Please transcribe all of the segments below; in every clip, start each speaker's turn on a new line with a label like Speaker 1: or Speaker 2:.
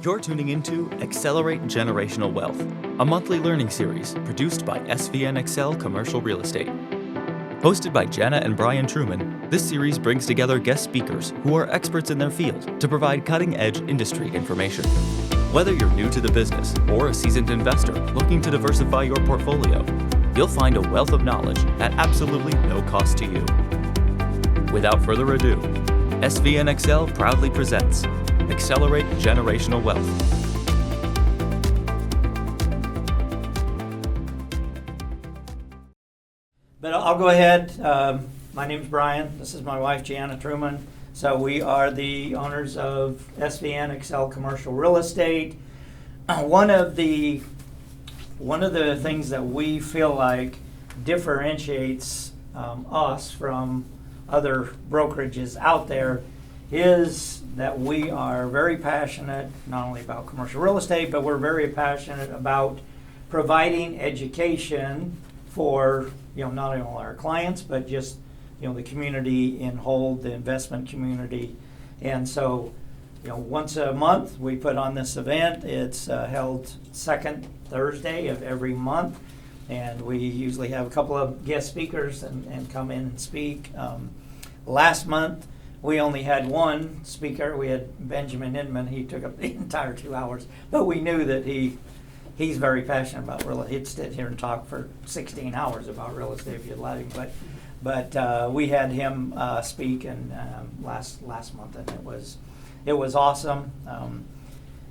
Speaker 1: You're tuning into Accelerate Generational Wealth, a monthly learning series produced by SVN Excel Commercial Real Estate. Hosted by Jenna and Brian Truman, this series brings together guest speakers who are experts in their field to provide cutting-edge industry information. Whether you're new to the business or a seasoned investor looking to diversify your portfolio, you'll find a wealth of knowledge at absolutely no cost to you. Without further ado, SVN Excel proudly presents Accelerate Generational Wealth.
Speaker 2: But I'll go ahead. My name's Brian. This is my wife, Gianna Truman. So we are the owners of SVN Excel Commercial Real Estate. One of the things that we feel like differentiates us from other brokerages out there is that we are very passionate not only about commercial real estate, but we're very passionate about providing education for not only our clients, but just the community in whole, the investment community. And so once a month we put on this event. It's held second Thursday of every month, and we usually have a couple of guest speakers and come in and speak. Last month we only had one speaker. We had Benjamin Inman. He took up the entire 2 hours, but we knew that he's very passionate about real estate. He'd sit here and talk for 16 hours about real estate if you'd let him. But we had him speak and last month, and it was awesome.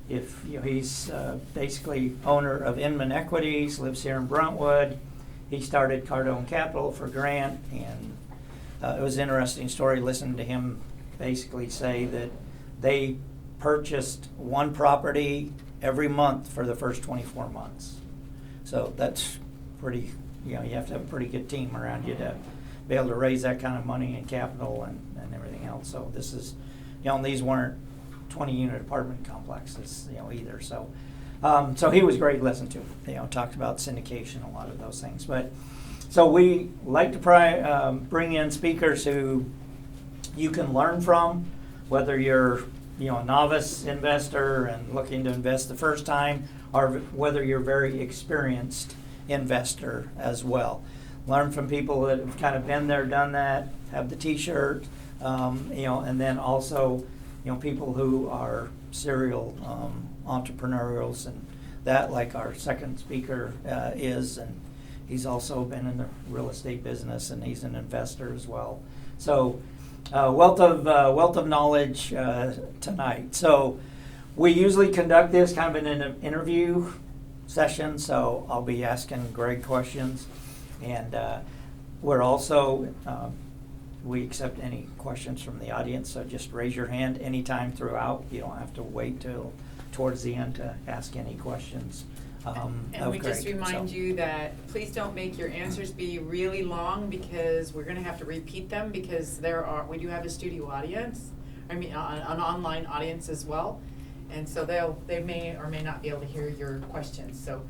Speaker 2: He's basically owner of Inman Equities, lives here in Brentwood. He started Cardone Capital for Grant, and it was an interesting story listening to him basically say that they purchased one property every month for the first 24 months. So that's pretty, you have to have a pretty good team around you to be able to raise that kind of money and capital and everything else. So this is, and these weren't 20-unit apartment complexes, either. So so he was great to listen to. Talked about syndication, a lot of those things. But so we like to bring in speakers who you can learn from, whether you're a novice investor and looking to invest the first time, or whether you're a very experienced investor as well. Learn from people that have kind of been there, done that, have the T-shirt, and then also, people who are serial entrepreneurials, and that, like our second speaker is, and he's also been in the real estate business, and he's an investor as well. So wealth of knowledge tonight. So we usually conduct this kind of in an interview session, so I'll be asking Greg questions, and we're also we accept any questions from the audience, so just raise your hand anytime throughout. You don't have to wait till towards the end to ask any questions.
Speaker 3: And we just remind you that please don't make your answers be really long, because we're going to have to repeat them, because we do have a studio audience, an online audience as well, and so they may or may not be able to hear your questions. So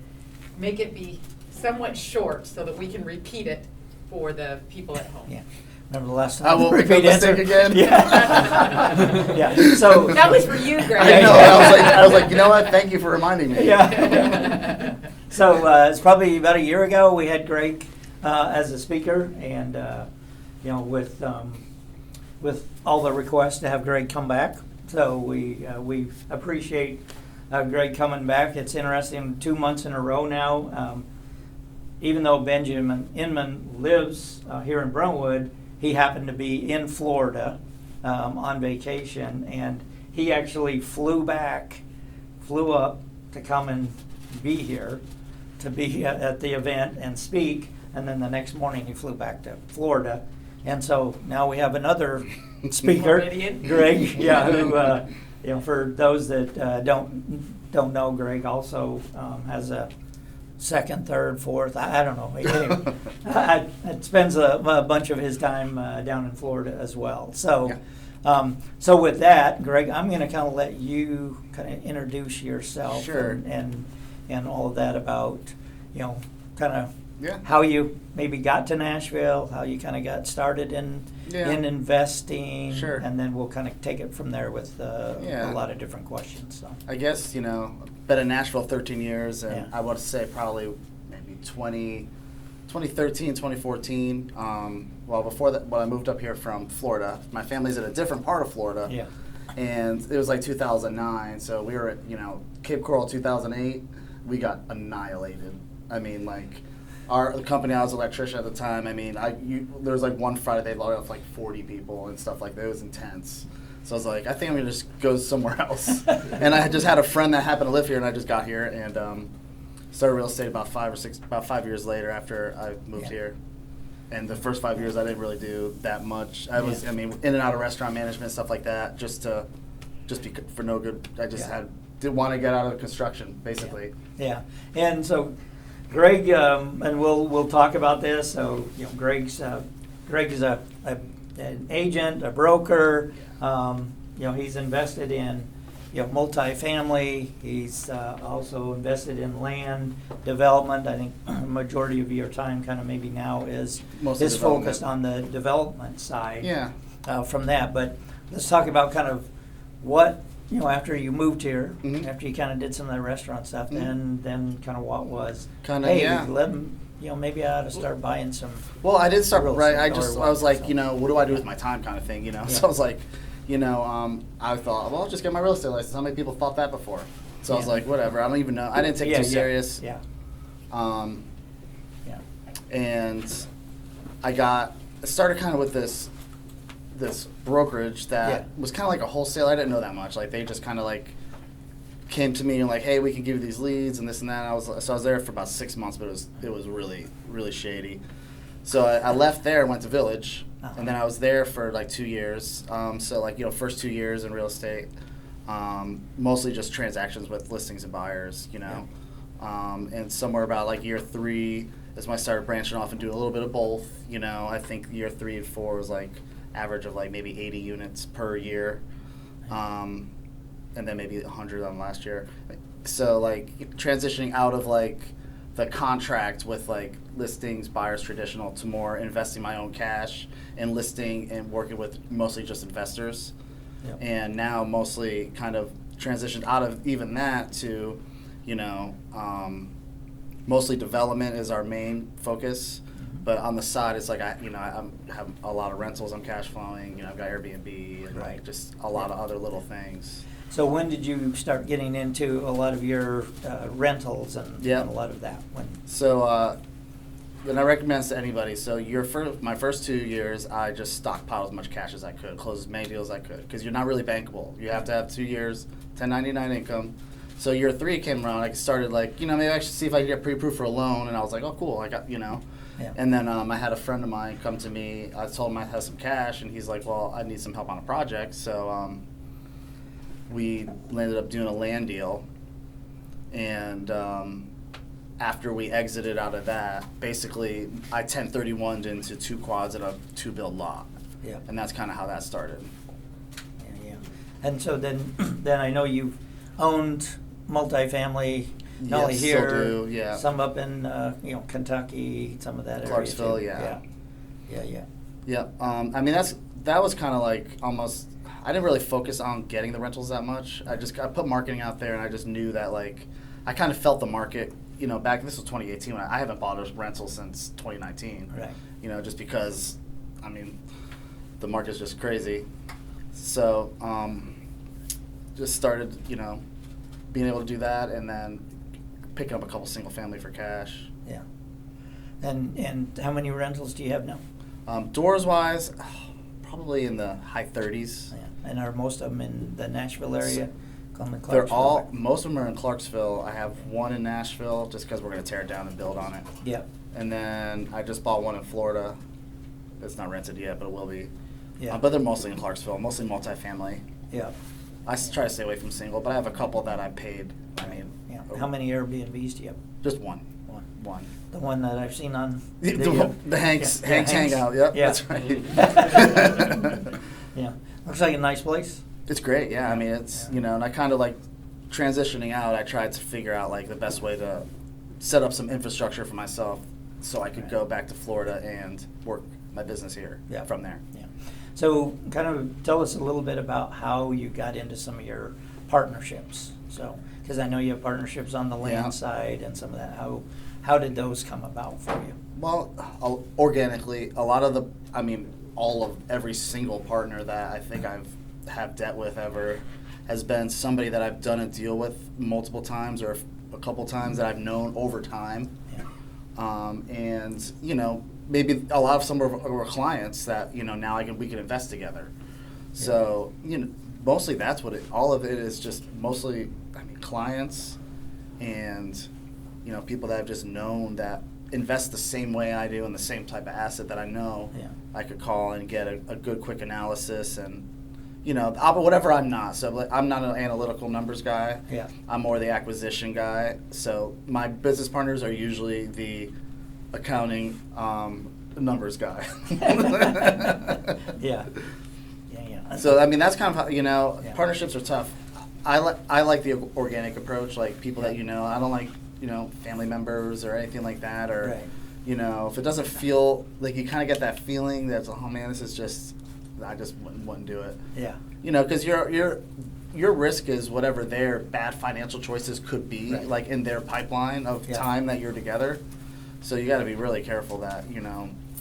Speaker 3: make it be somewhat short so that we can repeat it for the people at home.
Speaker 2: Yeah. Remember the last time?
Speaker 4: I won't repeat answer again.
Speaker 2: Yeah. Yeah. So
Speaker 3: that was for you, Greg.
Speaker 4: I know. I was like, you know what? Thank you for reminding me.
Speaker 2: Yeah. So it's probably about a year ago we had Greg as a speaker, and with all the requests to have Greg come back, so we appreciate Greg coming back. It's interesting, 2 months in a row now. Even though Benjamin Inman lives here in Brentwood, he happened to be in Florida on vacation, and he actually flew up to come and be here, to be at the event and speak, and then the next morning he flew back to Florida. And so now we have another speaker, Greg, who, for those that don't know, Greg also has a second, third, fourth, I don't know. Anyway, it spends a bunch of his time down in Florida as well. So, so with that, Greg, I'm going to kind of let you kind of introduce yourself.
Speaker 4: Sure.
Speaker 2: and all of that about, kind of
Speaker 4: Yeah.
Speaker 2: how you maybe got to Nashville, how you kind of got started in investing,
Speaker 4: Sure.
Speaker 2: and then we'll kind of take it from there with a lot of different questions. So.
Speaker 4: I guess, been in Nashville 13 years, and
Speaker 2: Yeah.
Speaker 4: I would say probably maybe 2013, 2014. Well, before that, when I moved up here from Florida, my family's in a different part of Florida.
Speaker 2: Yeah.
Speaker 4: And it was like 2009, so we were at, Cape Coral 2008, we got annihilated. I mean, like, the company, I was an electrician at the time, I mean, there was like one Friday they laid off like 40 people and stuff like that. It was intense. So I was like, I think I'm going to just go somewhere else. And I just had a friend that happened to live here, and I just got here and started real estate about 5 years later after I moved here. And the first 5 years I didn't really do that much. I was, in and out of restaurant management, stuff like that, just for no good. I just didn't want to get out of construction, basically.
Speaker 2: Yeah. And so Greg, and we'll talk about this. So Greg is an agent, a broker. He's invested in multifamily. He's also invested in land development. I think the majority of your time, kind of maybe now, is focused on the development side.
Speaker 4: Yeah.
Speaker 2: From that, but let's talk about kind of what after you moved here, after you kind of did some of the restaurant stuff, then kind of what was let them, maybe I ought to start buying some.
Speaker 4: Well, I did start right. I was like,
Speaker 2: so.
Speaker 4: What do I do with my time, kind of thing, Yeah. So I was like, I thought, well, I'll just get my real estate license. How many people thought that before? So I was like, whatever. I don't even know. I didn't take it too serious.
Speaker 2: Yeah.
Speaker 4: And I started kind of with this brokerage that was kind of like a wholesaler. I didn't know that much. Like, they just kind of like came to me and like, hey, we can give you these leads and this and that. I was there for about 6 months, but it was really, really shady. So I left there and went to Village, and then I was there for like 2 years. So like, first 2 years in real estate, mostly just transactions with listings and buyers, and somewhere about like year 3 is when I started branching off and doing a little bit of both. I think year 3 and 4 was like average of like maybe 80 units per year, and then maybe 100 on last year. So like transitioning out of like the contract with like listings, buyers, traditional, to more investing my own cash and listing and working with mostly just investors. Yep. And now mostly kind of transitioned out of even that to, mostly development is our main focus. But on the side, it's like I have a lot of rentals I'm cash flowing. I've got Airbnb and like just a lot of other little things.
Speaker 2: So when did you start getting into a lot of your rentals and a lot of that?
Speaker 4: So, and I recommend this to anybody. So my first 2 years, I just stockpiled as much cash as I could, closed as many deals as I could, because you're not really bankable. You have to have 2 years, 1099 income. So year 3 came around, I started like, maybe I should see if I could get pre-approved for a loan, and I was like, oh, cool, I got, Yeah. And then I had a friend of mine come to me. I told him I had some cash, and he's like, well, I need some help on a project. So we ended up doing a land deal, and after we exited out of that, basically I 1031'd into 2 quads and a 2-build lot. Yeah. And that's kind of how that started.
Speaker 2: Yeah. And so then I know you've owned multifamily. Not only here,
Speaker 4: still do, some
Speaker 2: up in Kentucky, some of that area.
Speaker 4: Clarksville,
Speaker 2: Yeah.
Speaker 4: Yeah. I mean that was kind of like almost. I didn't really focus on getting the rentals that much. I put marketing out there, and I just knew that like I kind of felt the market. Back this was 2018. When I haven't bought a rental since 2019. Right. Just because, the market's just crazy. So just started being able to do that, and then picking up a couple single family for cash.
Speaker 2: Yeah. And how many rentals do you have now?
Speaker 4: Doors wise, probably in the high 30s.
Speaker 2: Yeah. And are most of them in the Nashville area?
Speaker 4: Most of them are in Clarksville. I have one in Nashville just because we're going to tear it down and build on it.
Speaker 2: Yeah.
Speaker 4: And then I just bought one in Florida. It's not rented yet, but it will be.
Speaker 2: Yeah.
Speaker 4: But they're mostly in Clarksville, mostly multifamily.
Speaker 2: Yeah.
Speaker 4: I try to stay away from single, but I have a couple that I paid.
Speaker 2: Yeah. How many Airbnbs do you have?
Speaker 4: Just one.
Speaker 2: One. The one that I've seen on
Speaker 4: the Hank's Hangout. Yep, that's right.
Speaker 2: Yeah. Looks like a nice place.
Speaker 4: It's great, yeah. It's, and I kind of like transitioning out, I tried to figure out like the best way to set up some infrastructure for myself so I could go back to Florida and work my business here
Speaker 2: Yeah.
Speaker 4: from there.
Speaker 2: Yeah. So kind of tell us a little bit about how you got into some of your partnerships. So, because I know you have partnerships on the land
Speaker 4: Yeah.
Speaker 2: side and some of that. How did those come about for you?
Speaker 4: Well, organically, every single partner that I think I've have debt with ever has been somebody that I've done a deal with multiple times or a couple times that I've known over time.
Speaker 2: Yeah.
Speaker 4: And, maybe a lot of some of our clients that, now we can invest together. So, mostly that's what all of it is, just mostly, clients and, people that I've just known that invest the same way I do in the same type of asset that I know I could call and get a good quick analysis and, whatever I'm not. So like, I'm not an analytical numbers guy.
Speaker 2: Yeah.
Speaker 4: I'm more the acquisition guy. So my business partners are usually the accounting numbers guy.
Speaker 2: Yeah.
Speaker 4: So that's kind of how, partnerships are tough. I like the organic approach, like people that I don't like family members or anything like that, or
Speaker 2: Right.
Speaker 4: If it doesn't feel like you kind of get that feeling that's, oh man, this is just, I just wouldn't do it.
Speaker 2: Yeah.
Speaker 4: Because your risk is whatever their bad financial choices could be,
Speaker 2: Right.
Speaker 4: like in their pipeline of time that you're together. So you got to be really careful that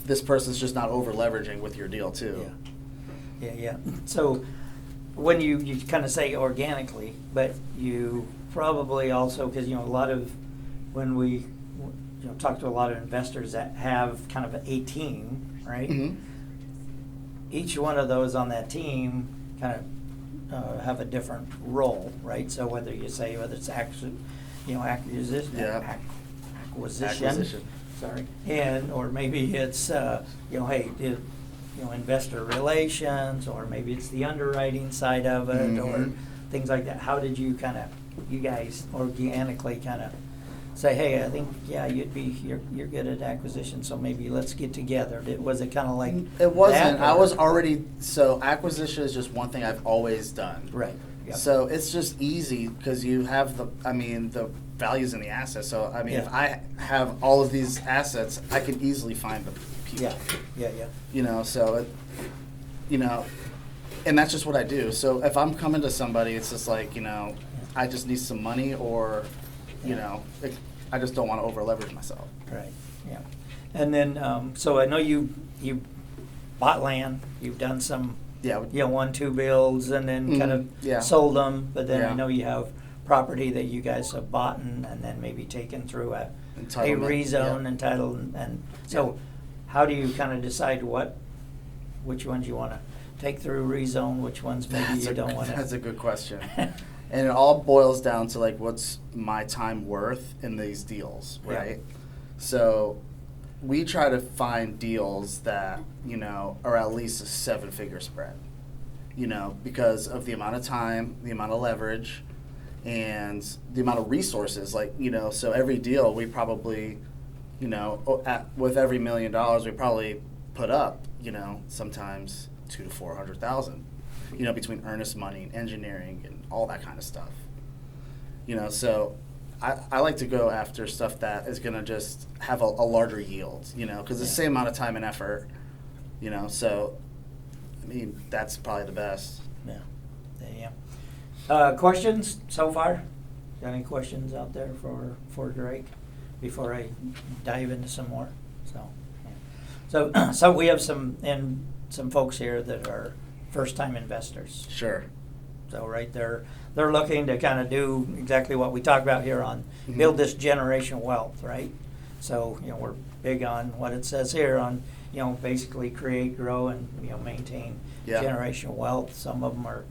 Speaker 4: this person's just not over leveraging with your deal too.
Speaker 2: Yeah. So when you kind of say organically, but you probably also, because a lot of when we talk to a lot of investors that have kind of a team, right?
Speaker 4: Mm-hmm.
Speaker 2: Each one of those on that team kind of have a different role, right? So whether it's acquisition,
Speaker 4: Acquisition.
Speaker 2: Sorry, or maybe it's investor relations, or maybe it's the underwriting side of it, or
Speaker 4: Mhm.
Speaker 2: things like that. How did you guys organically kind of say, hey, I think you're good at acquisition, so maybe let's get together? Was it kind of like
Speaker 4: It wasn't.
Speaker 2: that,
Speaker 4: I
Speaker 2: or-
Speaker 4: was already, so acquisition is just one thing I've always done.
Speaker 2: Right. Yep.
Speaker 4: So it's just easy because you have the values in the assets. So if
Speaker 2: Yeah.
Speaker 4: I have all of these assets, I can easily find the people.
Speaker 2: Yeah.
Speaker 4: So and that's just what I do. So if I'm coming to somebody, it's just like, I just need some money, or, I just don't want to over leverage myself.
Speaker 2: Right. Yeah. And then, so I know you bought land. You've done some,
Speaker 4: Yeah.
Speaker 2: 1-2 builds, and then kind of
Speaker 4: Yeah.
Speaker 2: sold them. But then I
Speaker 4: Yeah.
Speaker 2: know you have property that you guys have bought and then maybe taken through a
Speaker 4: Entitlement,
Speaker 2: rezone
Speaker 4: yeah.
Speaker 2: entitled, and so how do you kind of decide which ones you want to take through rezone, which ones maybe you don't want to?
Speaker 4: That's a good question. And it all boils down to like, what's my time worth in these deals,
Speaker 2: Yeah.
Speaker 4: right? So we try to find deals that, are at least a 7-figure spread, because of the amount of time, the amount of leverage, and the amount of resources. Like, so every deal we probably, with every $1 million, we probably put up, sometimes $200,000 to $400,000, between earnest money and engineering and all that kind of stuff. So I like to go after stuff that is going to just have a larger yield, because the same amount of time and effort, so, that's probably the best.
Speaker 2: Yeah. Questions so far? Got any questions out there for Drake before I dive into some more? So we have some folks here that are first-time investors.
Speaker 4: Sure.
Speaker 2: So they're looking to kind of do exactly what we talked about here on build this generational wealth, right? So we're big on what it says here on basically create, grow, and maintain generational wealth. Some of them are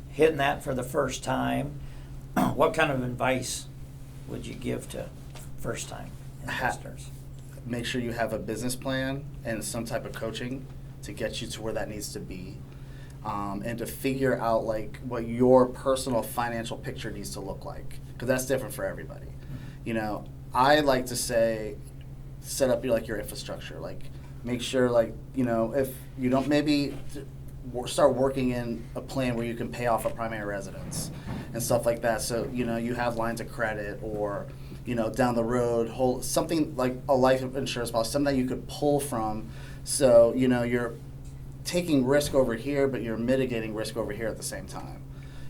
Speaker 2: hitting that for the first time. What kind of advice would you give to first-time investors?
Speaker 4: Make sure you have a business plan and some type of coaching to get you to where that needs to be, and to figure out like what your personal financial picture needs to look like, because that's different for everybody. I like to say, set up your infrastructure. Like, make sure if you don't, maybe start working in a plan where you can pay off a primary residence and stuff like that. So you have lines of credit, or down the road, hold something like a life insurance policy, something that you could pull from. So, you're taking risk over here, but you're mitigating risk over here at the same time.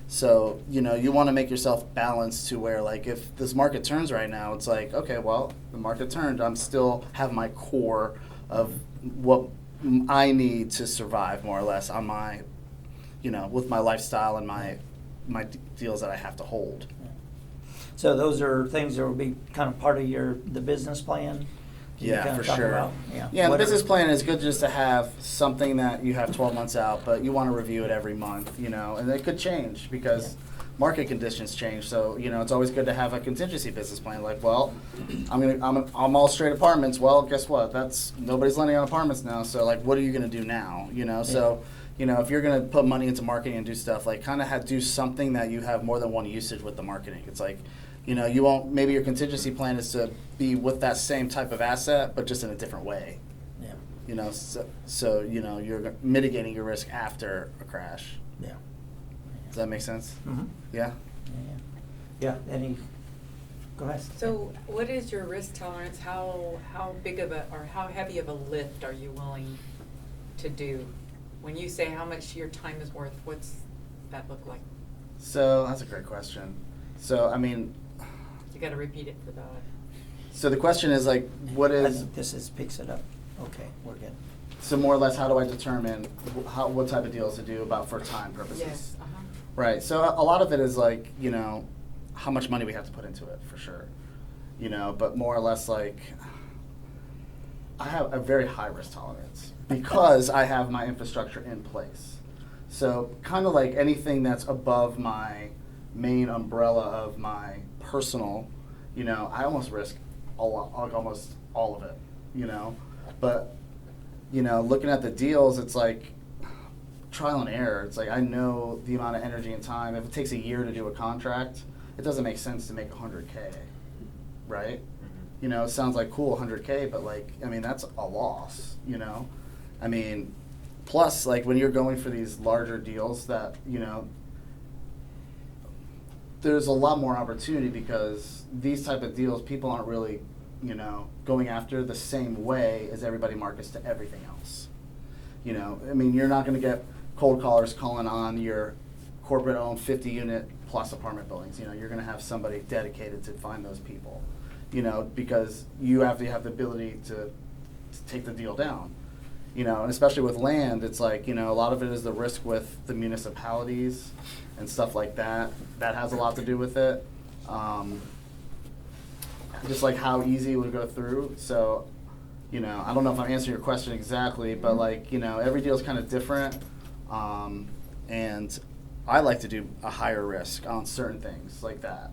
Speaker 4: So, you want to make yourself balanced to where, like, if this market turns right now, it's like, okay, well, the market turned. I'm still have my core of what I need to survive, more or less, on my, with my lifestyle and my deals that I have to hold.
Speaker 2: So those are things that will be kind of part of the business plan?
Speaker 4: Yeah, for sure.
Speaker 2: Yeah,
Speaker 4: the
Speaker 2: What
Speaker 4: business
Speaker 2: are-
Speaker 4: plan is good just to have something that you have 12 months out, but you want to review it every month, and it could change because market conditions change. So, it's always good to have a contingency business plan. Like, well, I'm all straight apartments. Well, guess what? Nobody's lending on apartments now. So, like, what are you going to do now? So, if you're going to put money into marketing and do stuff, like, kind of do something that you have more than one usage with the marketing. It's like, you won't, maybe your contingency plan is to be with that same type of asset, but just in a different way.
Speaker 2: Yeah.
Speaker 4: So you're mitigating your risk after a crash.
Speaker 2: Yeah.
Speaker 4: Does that make sense?
Speaker 2: Mm-hmm.
Speaker 4: Yeah?
Speaker 2: Yeah, go ahead.
Speaker 5: So what is your risk tolerance? How big of how heavy of a lift are you willing to do? When you say how much your time is worth, what's that look like?
Speaker 4: So that's a great question. So,
Speaker 5: You gotta repeat it for the.
Speaker 4: so the question is, like, what is,
Speaker 2: Picks it up. Okay, we're good.
Speaker 4: so more or less, how do I determine what type of deals to do for time purposes?
Speaker 5: Yes,
Speaker 4: Right. So a lot of it is like, how much money we have to put into it, for sure. But more or less, like, I have a very high risk tolerance because I have my infrastructure in place. So kind of like anything that's above my main umbrella of my personal, I almost risk almost all of it, But, looking at the deals, it's like trial and error. It's like I know the amount of energy and time. If it takes a year to do a contract, it doesn't make sense to make $100K, right? Mm-hmm. It sounds like cool, $100K, but that's a loss, Plus, like, when you're going for these larger deals that, there's a lot more opportunity because these type of deals, people aren't really, going after the same way as everybody markets to everything else. You're not going to get cold callers calling on your corporate-owned 50-unit plus apartment buildings. You're going to have somebody dedicated to find those people, because you have to have the ability to take the deal down. And especially with land, it's like, a lot of it is the risk with the municipalities and stuff like that. That has a lot to do with it. Just like how easy it would go through. So, I don't know if I'm answering your question exactly, but like, every deal is kind of different. And I like to do a higher risk on certain things like that.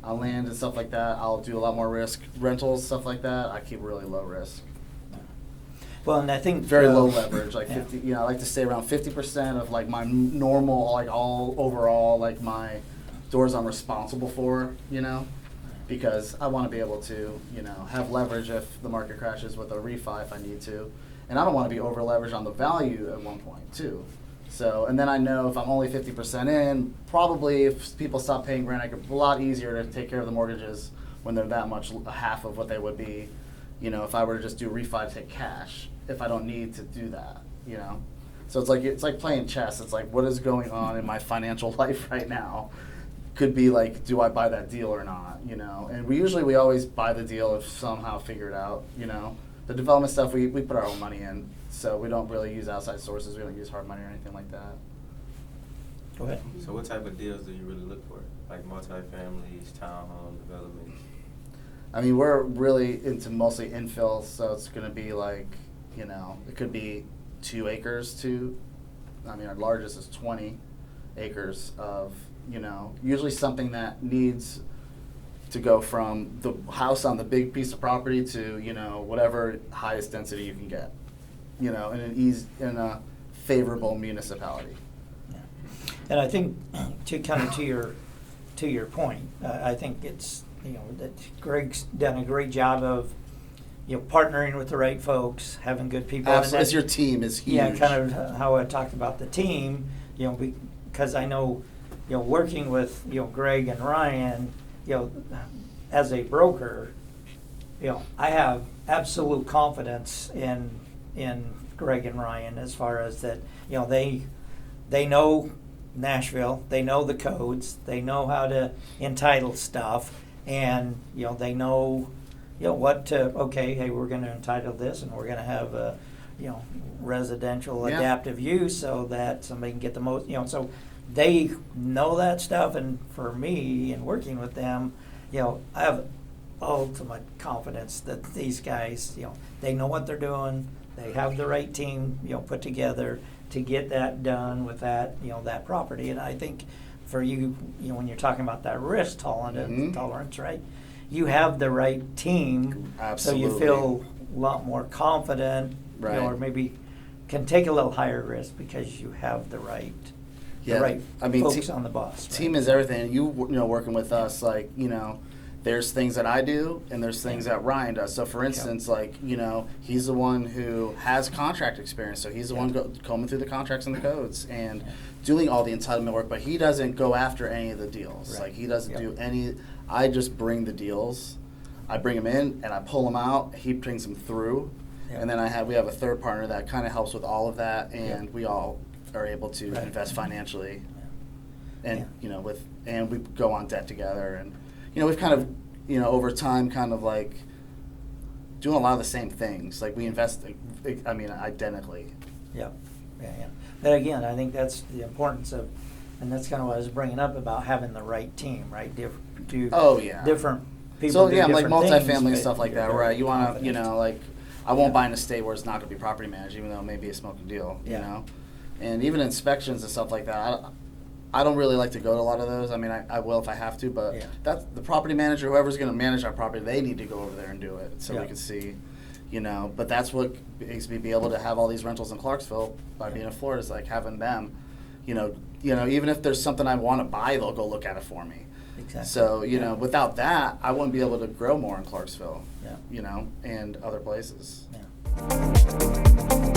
Speaker 4: On land and stuff like that, I'll do a lot more risk. Rentals, stuff like that, I keep really low risk.
Speaker 2: Well, and I think
Speaker 4: Very low leverage, like
Speaker 2: yeah.
Speaker 4: 50. I like to stay around 50% of like my normal, like all overall, like my doors I'm responsible for. Because I want to be able to, have leverage if the market crashes with a refi if I need to, and I don't want to be over leveraged on the value at one point too. So, and then I know if I'm only 50% in, probably if people stop paying rent, I could a lot easier to take care of the mortgages when they're that much half of what they would be. If I were to just do refi, take cash, if I don't need to do that, So it's like playing chess. It's like, what is going on in my financial life right now? Could be like, do I buy that deal or not? And we always buy the deal if somehow figure it out. The development stuff we put our own money in, so we don't really use outside sources. We don't use hard money or anything like that.
Speaker 2: Go ahead.
Speaker 6: So what type of deals do you really look for? Like multi-families, townhome developments?
Speaker 4: We're really into mostly infill, so it's going to be like, it could be 2 acres to, our largest is 20 acres of, usually something that needs to go from the house on the big piece of property to, whatever highest density you can get, in a favorable municipality.
Speaker 2: Yeah. And I think to your point, I think it's, that Greg's done a great job of, partnering with the right folks, having good people.
Speaker 4: Absolutely. As your team is huge.
Speaker 2: Yeah, kind of how I talked about the team, because I know, working with, Greg and Ryan, as a broker, I have absolute confidence in Greg and Ryan as far as that, they know Nashville, they know the codes, they know how to entitle stuff, and, they know, what to, okay, hey, we're gonna entitle this, and we're gonna have a, residential
Speaker 4: Yeah.
Speaker 2: adaptive use so that somebody can get the most, so they know that stuff, and for me, in working with them, I have ultimate confidence that these guys, they know what they're doing, they have the right team, put together to get that done with that, that property. And I think for you, when you're talking about that risk tolerance, right? You have the right team,
Speaker 4: Absolutely.
Speaker 2: so you feel a lot more confident,
Speaker 4: Right.
Speaker 2: or maybe can take a little higher risk because you have the right, folks on the bus. Right?
Speaker 4: Team is everything. You working with us, like, there's things that I do and there's things that Ryan does. So for instance, like, he's the one who has contract experience. So he's the one combing through the contracts and the codes and doing all the entitlement work, but he doesn't go after any of the deals.
Speaker 2: Right.
Speaker 4: Like, he doesn't do any, I just bring the deals. I bring them in and I pull them out. He brings them through.
Speaker 2: Yeah.
Speaker 4: And then we have a third partner that kind of helps with all of that, and we all are able to invest financially. And and we go on debt together, and we've kind of over time kind of like doing a lot of the same things. Like, we invest, identically.
Speaker 2: Yeah. But again, I think that's the importance of, and that's kind of what I was bringing up about having the right team, right? Different people.
Speaker 4: So
Speaker 2: do
Speaker 4: like
Speaker 2: different
Speaker 4: multifamily
Speaker 2: things,
Speaker 4: and
Speaker 2: but
Speaker 4: stuff like
Speaker 2: you're
Speaker 4: that,
Speaker 2: very
Speaker 4: right? You want to,
Speaker 2: confident.
Speaker 4: like, I won't buy an estate where it's not going to be property managed, even though it may be a smoking deal, And even inspections and stuff like that, I don't really like to go to a lot of those. I mean, I will if I have to, but that's the property manager, whoever's going to manage our property, they need to go over there and do it so we can see, But that's what makes me be able to have all these rentals in Clarksville by being in Florida, is like having them, even if there's something I want to buy, they'll go look at it for me.
Speaker 2: Exactly.
Speaker 4: So, without that, I wouldn't be able to grow more in Clarksville,
Speaker 2: Yeah.
Speaker 4: and other places.
Speaker 2: Yeah.